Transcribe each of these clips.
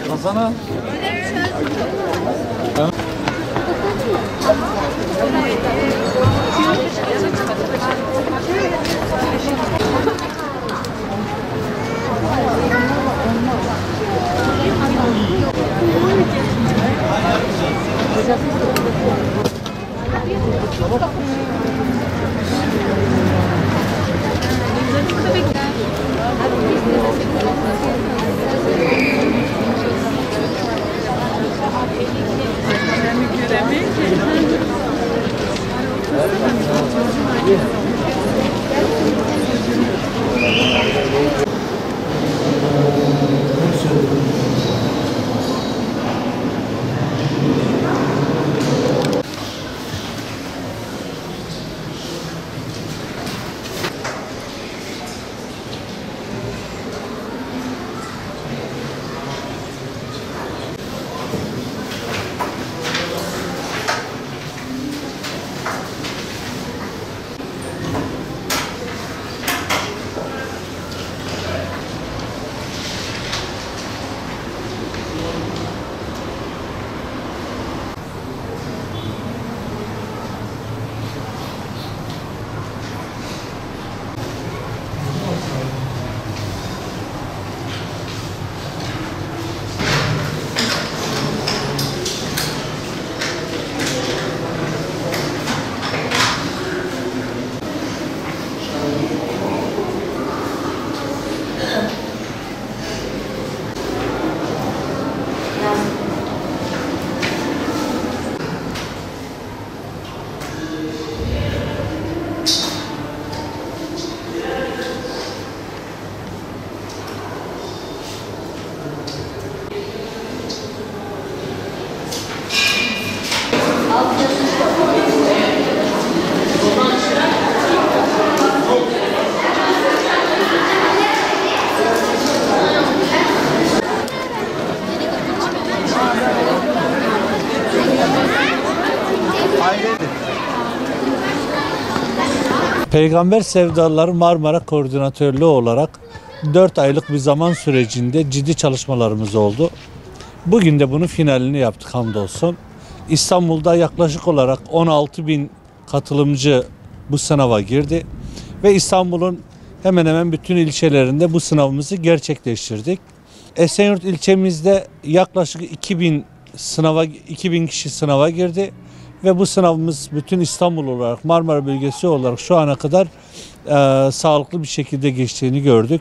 Hasan'a. Peygamber Sevdalıları Marmara Koordinatörlüğü olarak 4 aylık bir zaman sürecinde ciddi çalışmalarımız oldu. Bugün de bunun finalini yaptık hamdolsun. İstanbul'da yaklaşık olarak 16.000 katılımcı bu sınava girdi. Ve İstanbul'un hemen hemen bütün ilçelerinde bu sınavımızı gerçekleştirdik. Esenyurt ilçemizde yaklaşık 2000 kişi sınava girdi. Ve bu sınavımız bütün İstanbul olarak, Marmara bölgesi olarak şu ana kadar sağlıklı bir şekilde geçtiğini gördük.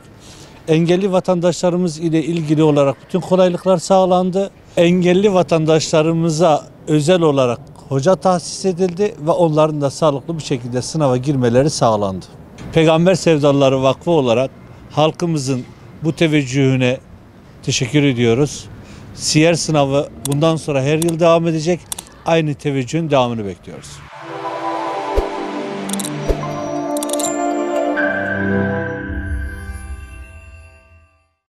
Engelli vatandaşlarımız ile ilgili olarak bütün kolaylıklar sağlandı. Engelli vatandaşlarımıza özel olarak hoca tahsis edildi ve onların da sağlıklı bir şekilde sınava girmeleri sağlandı. Peygamber Sevdalıları Vakfı olarak halkımızın bu teveccühüne teşekkür ediyoruz. Siyer sınavı bundan sonra her yıl devam edecek. Aynı teveccühün devamını bekliyoruz.